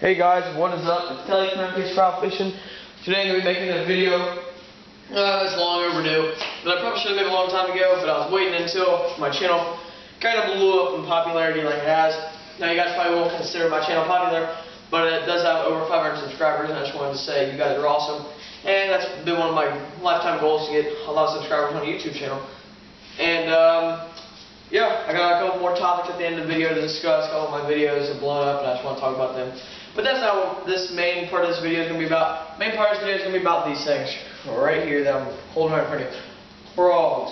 Hey guys, what is up? It's Kelly from MP's Trout Fishing. Today I'm going to be making a video. It's long overdue, but I probably should have made it a long time ago, but I was waiting until my channel kind of blew up in popularity like it has. Now you guys probably won't consider my channel popular, but it does have over 500 subscribers, and I just wanted to say you guys are awesome. And that's been one of my lifetime goals, to get a lot of subscribers on a YouTube channel. And yeah, I got a couple more topics at the end of the video to discuss. A couple of my videos have blown up, and I just want to talk about them. But that's not what this main part of this video is going to be about. Main part of this video is going to be about these things right here that I'm holding right in front of you. Frogs.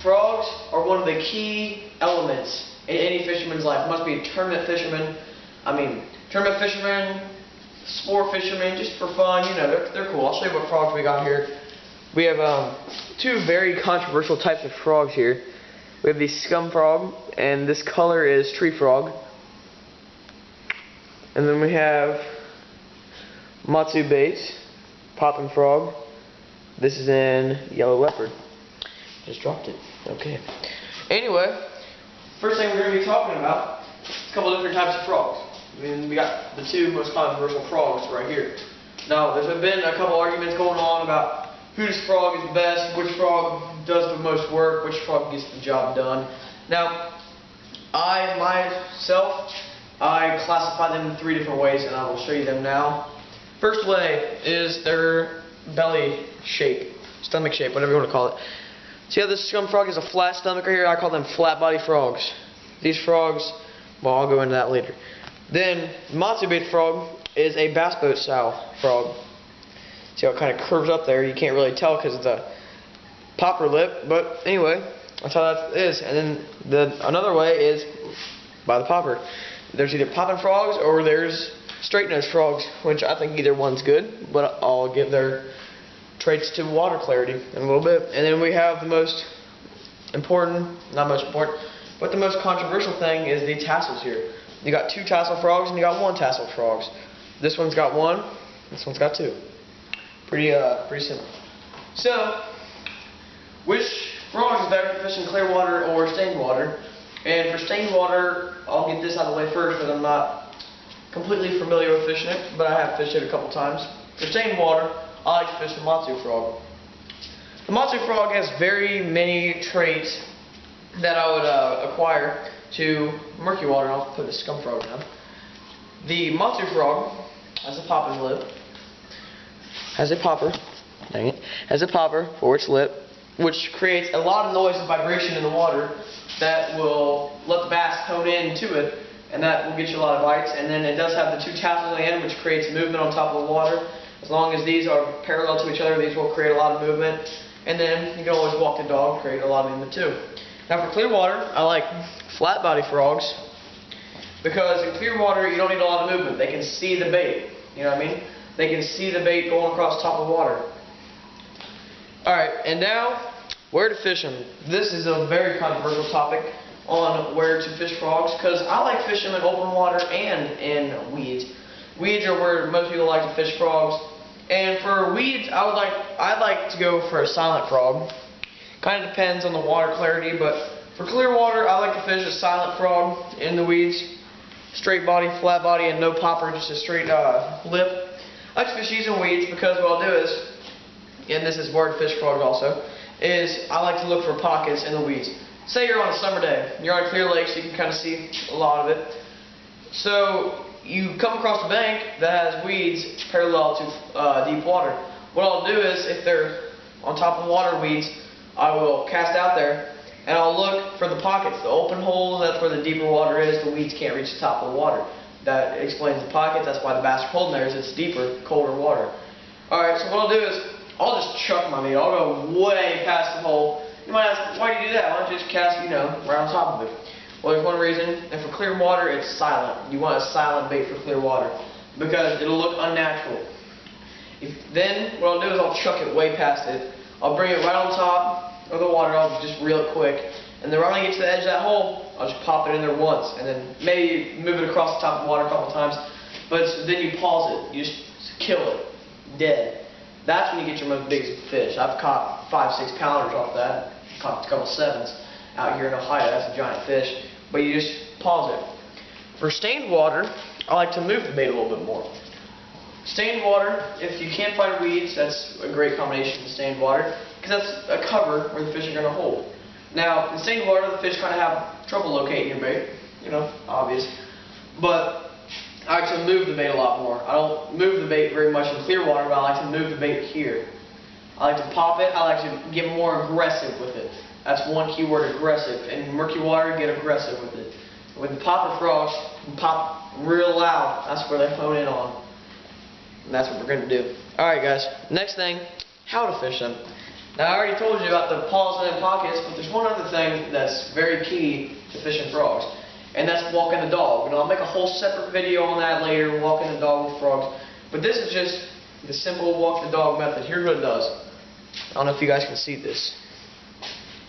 Frogs are one of the key elements in any fisherman's life. Must be a tournament fisherman. Tournament fishermen, sport fishermen, just for fun. You know, they're cool. I'll show you what frogs we got here. We have two very controversial types of frogs here. We have the scum frog, and this color is tree frog. And then we have matsu bait, poppin' frog. This is in yellow leopard. Just dropped it. Okay. Anyway, first thing we're going to be talking about is a couple different types of frogs. We got the two most controversial frogs right here. Now, there's been a couple arguments going on about whose frog is best, which frog does the most work, which frog gets the job done. Now, I classify them in three different ways, and I will show you them now. First way is their belly shape, stomach shape, whatever you want to call it. See how this scum frog has a flat stomach right here? I call them flat body frogs. These frogs, well, I'll go into that later. Then, matsu bait frog is a bass boat style frog. See how it kind of curves up there? You can't really tell because of the popper lip, but anyway, that's how that is. And then another way is by the popper. There's either poppin' frogs or there's straight nose frogs, which I think either one's good, but I'll give their traits to water clarity in a little bit. And then we have the most important, not most important, but the most controversial thing is the tassels here. You got two tassel frogs and you got one tassel frogs. This one's got one, this one's got two. Pretty simple. So, which frog is better for fishing clear water or stained water? And for stained water, I'll get this out of the way first because I'm not completely familiar with fishing it, but I have fished it a couple times. For stained water, I like to fish the matsu frog. The matsu frog has very many traits that I would acquire to murky water, and I'll put the scum frog down. The matsu frog has a popping lip, has a popper for its lip, which creates a lot of noise and vibration in the water that will let the bass hone into it, and that will get you a lot of bites. And then it does have the two tassels on the end, which creates movement on top of the water. As long as these are parallel to each other, these will create a lot of movement. And then you can always walk the dog, create a lot of movement too. Now for clear water, I like flat body frogs, because in clear water you don't need a lot of movement. They can see the bait, you know what I mean? They can see the bait going across top of water. Alright, and now, where to fish them. This is a very controversial topic on where to fish frogs, because I like fishing in open water and in weeds. Weeds are where most people like to fish frogs. And for weeds, I'd like to go for a silent frog. Kind of depends on the water clarity, but for clear water, I like to fish a silent frog in the weeds. Straight body, flat body, and no popper, just a straight lip. I like to fish these in weeds because what I'll do is, and this is where to fish frogs also, is I like to look for pockets in the weeds. Say you're on a summer day, you're on a clear lake, so you can kind of see a lot of it. So you come across a bank that has weeds parallel to deep water. What I'll do is, if they're on top of water weeds, I will cast out there and I'll look for the pockets, the open holes. That's where the deeper water is. The weeds can't reach the top of the water. That explains the pockets. That's why the bass are holding there, is it's deeper, colder water. Alright, so what I'll do is I'll just chuck my bait. I'll go way past the hole. You might ask, why do you do that? Why don't you just cast, right on top of it? Well, there's one reason. And for clear water, it's silent. You want a silent bait for clear water because it'll look unnatural. Then what I'll do is I'll chuck it way past it. I'll bring it right on top of the water. I'll just reel it quick. And then right when I get to the edge of that hole, I'll just pop it in there once. And then maybe move it across the top of the water a couple times. But then you pause it. You just kill it. Dead. That's when you get your most biggest fish. I've caught 5-6 pounders off that. Caught a couple 7s out here in Ohio. That's a giant fish. But you just pause it. For stained water, I like to move the bait a little bit more. Stained water, if you can't find weeds, that's a great combination with stained water, because that's a cover where the fish are going to hold. Now, in stained water, the fish kind of have trouble locating your bait, obvious. But I like to move the bait a lot more. I don't move the bait very much in clear water, but I like to move the bait here. I like to pop it. I like to get more aggressive with it. That's one key word, aggressive. In murky water, get aggressive with it. With the popper frogs, you pop real loud. That's where they hone in on. And that's what we're going to do. Alright guys, next thing, how to fish them. Now I already told you about the paws and pockets, but there's one other thing that's very key to fishing frogs. And that's walking the dog. I'll make a whole separate video on that later, walking the dog with frogs. But this is just the simple walk the dog method. Here's what it does. I don't know if you guys can see this.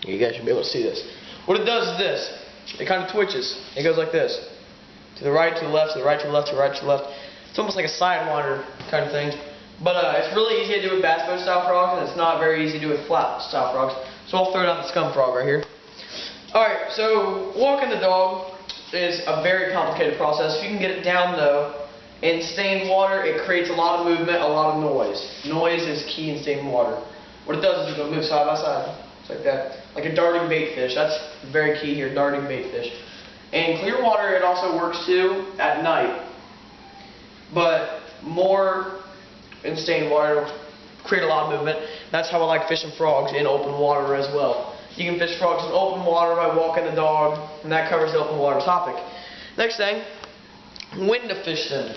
You guys should be able to see this. What it does is this. It kind of twitches. It goes like this. To the right, to the left, to the right, to the left, to the right, to the left. It's almost like a sidewinder kind of thing. But it's really easy to do with bass boat style frogs, and it's not very easy to do with flat style frogs. So I'll throw down the scum frog right here. Alright, so walking the dog is a very complicated process. If you can get it down though, in stained water, it creates a lot of movement, a lot of noise. Noise is key in stained water. What it does is it'll move side by side, just like that. Like a darting bait fish. That's very key here, darting bait fish. And in clear water, it also works too at night. But more in stained water, it'll create a lot of movement. That's how I like fishing frogs in open water as well. You can fish frogs in open water by walking the dog, and that covers the open water topic. Next thing, when to fish them.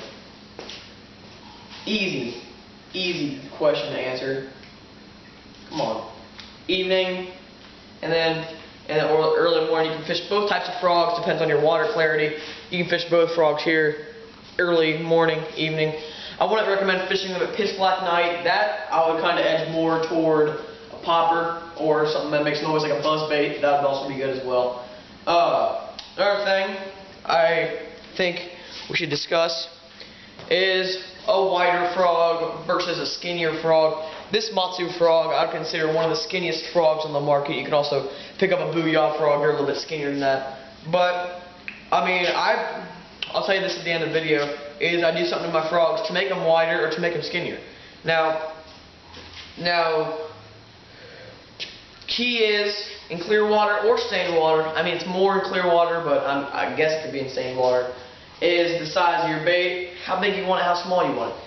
Easy question to answer. Come on. Evening, and then early morning. You can fish both types of frogs, depends on your water clarity. You can fish both frogs here, early morning, evening. I wouldn't recommend fishing them at pitch black night. That I would kind of edge more toward a popper or something that makes noise like a buzz bait. That would also be good as well. Another thing I think we should discuss is a wider frog versus a skinnier frog. This Matsu frog I would consider one of the skinniest frogs on the market. You can also pick up a booyah frog. They're a little bit skinnier than that. But I mean, I'll tell you this at the end of the video, is I do something to my frogs to make them wider or to make them skinnier. Now, key is in clear water or stained water. I mean, it's more in clear water, but I guess it could be in stained water. Is the size of your bait, how big you want it, how small you want it.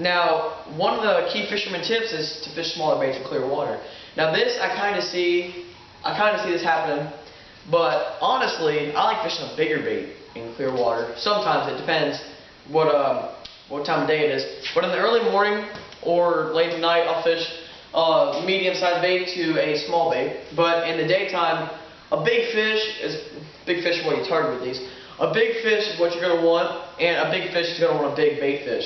Now, one of the key fisherman tips is to fish smaller baits in clear water. Now, this I kind of see this happening, but honestly, I like fishing a bigger bait in clear water. Sometimes it depends what time of day it is. But in the early morning or late at night, I'll fish a medium-sized bait to a small bait. But in the daytime, a big fish is what you target with these. A big fish is what you're going to want, and a big fish is going to want a big bait fish.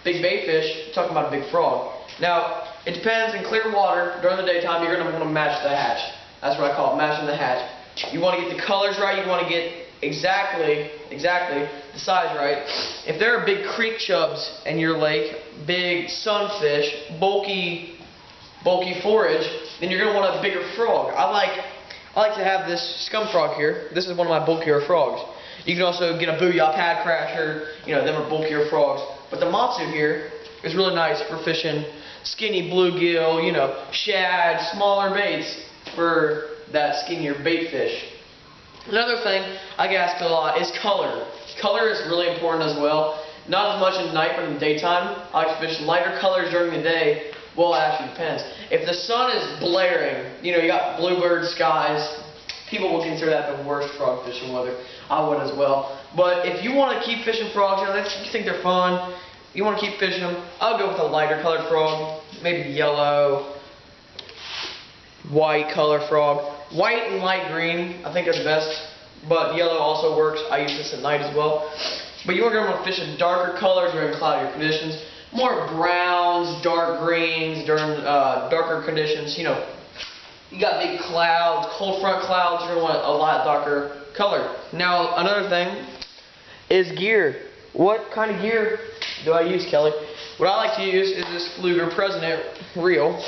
Big bait fish, talking about a big frog. Now, it depends. In clear water, during the daytime, you're going to want to match the hatch. That's what I call it, matching the hatch. You want to get the colors right. You want to get exactly the size right. If there are big creek chubs in your lake, big sunfish, bulky forage, then you're going to want a bigger frog. I like to have this scum frog here. This is one of my bulkier frogs. You can also get a booyah pad crasher. Them are bulkier frogs. But the Matsu here is really nice for fishing skinny bluegill, shad, smaller baits for that skinnier bait fish. Another thing I get asked a lot is color. Color is really important as well. Not as much in the night, but in the daytime. I like to fish lighter colors during the day. Well, it actually depends. If the sun is blaring, you got bluebird skies, people will consider that the worst frog fishing weather. I would as well. But if you want to keep fishing frogs, you think they're fun, you want to keep fishing them, I'll go with a lighter colored frog, maybe yellow, white color frog. White and light green, I think are the best, but yellow also works. I use this at night as well. But you are going to want to fish in darker colors during cloudier conditions. More browns, dark greens during darker conditions. You got big clouds, cold front clouds, you're going to want a lot darker color. Now, another thing is gear. What kind of gear do I use, Kelly? What I like to use is this Fluger President reel.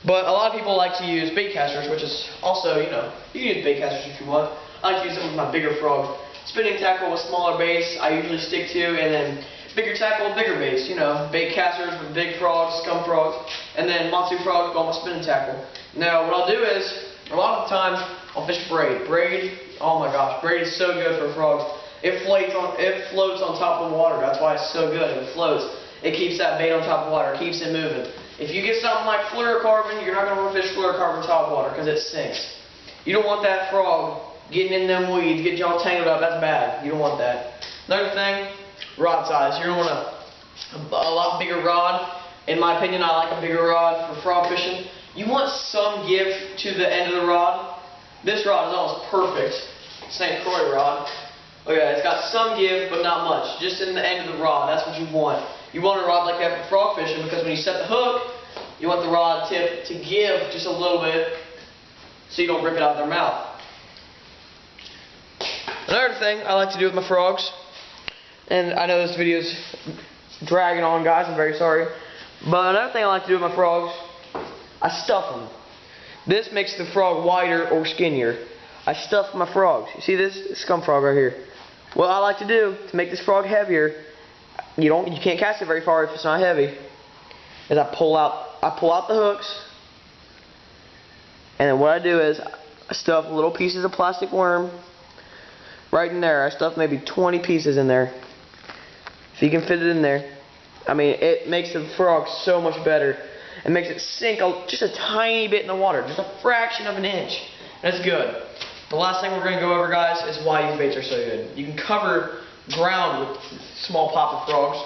But a lot of people like to use bait casters, which is also, you can use bait casters if you want. I like to use them with my bigger frogs. spinning tackle with smaller baits I usually stick to, and then bigger tackle with bigger baits. You know, bait casters with big frogs, scum frogs, and then matsu frogs on my spinning tackle. Now what I'll do is, a lot of the times I'll fish braid. Braid, oh my gosh, braid is so good for frogs. It floats on top of the water. That's why it's so good. It floats. It keeps that bait on top of water. It keeps it moving. If you get something like fluorocarbon, you're not going to want to fish fluorocarbon top of water because it sinks. You don't want that frog getting in them weeds, getting y'all tangled up. That's bad. You don't want that. Another thing, rod size. You're going to want a lot bigger rod. In my opinion, I like a bigger rod for frog fishing. You want some give to the end of the rod. This rod is almost perfect. St. Croix rod. Okay, it's got some give, but not much. Just in the end of the rod. That's what you want. You want a rod like that for frog fishing because when you set the hook, you want the rod tip to give just a little bit so you don't rip it out of their mouth. Another thing I like to do with my frogs, and I know this video is dragging on, guys, I'm very sorry, but another thing I like to do with my frogs, I stuff them. This makes the frog wider or skinnier. I stuff my frogs. You see this scum frog right here? What I like to do to make this frog heavier, you can't cast it very far if it's not heavy, is I pull out the hooks, and then what I do is I stuff little pieces of plastic worm right in there. I stuff maybe 20 pieces in there. If you can fit it in there, I mean, it makes the frog so much better. It makes it sink just a tiny bit in the water, just a fraction of an inch. That's good. The last thing we're going to go over, guys, is why these baits are so good. You can cover ground with small pop of frogs,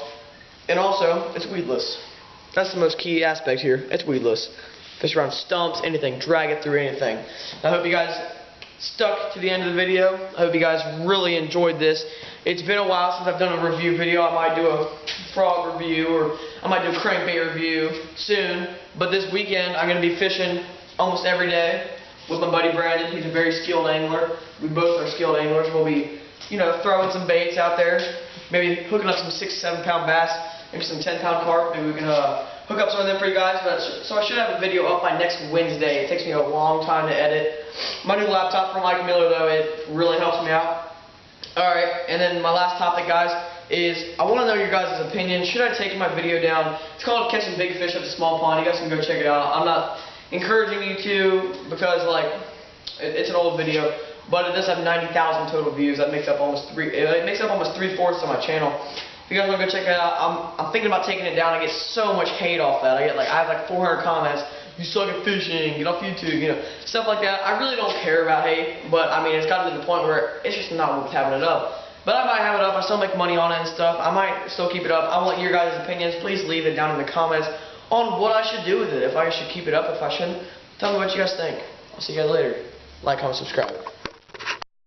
and also it's weedless. That's the most key aspect here. It's weedless. Fish around stumps, anything, drag it through anything. I hope you guys stuck to the end of the video. I hope you guys really enjoyed this. It's been a while since I've done a review video. I might do a frog review, or I might do a crankbait review soon. But this weekend I'm going to be fishing almost every day with my buddy Brandon. He's a very skilled angler. We both are skilled anglers. We'll be, throwing some baits out there. Maybe hooking up some 6-7 pound bass, maybe some 10-pound carp. Maybe we can hook up some of them for you guys. So I should have a video up by next Wednesday. It takes me a long time to edit. My new laptop from Mike Miller, though, it really helps me out. Alright, and then my last topic, guys, is I want to know your guys' opinion. Should I take my video down? It's called Catching Big Fish at the Small Pond. You guys can go check it out. I'm not encouraging you to because, it's an old video. But it does have 90,000 total views. That makes up almost 3/4 of my channel. If you guys want to go check it out, I'm thinking about taking it down. I get so much hate off that. I have like 400 comments. You suck at fishing. Get off YouTube. Stuff like that. I really don't care about hate, but I mean it's gotten to the point where it's just not worth having it up. But I might have it up. I still make money on it and stuff. I might still keep it up. I want your guys' opinions. Please leave it down in the comments on what I should do with it. If I should keep it up, if I shouldn't. Tell me what you guys think. I'll see you guys later. Like, comment, subscribe.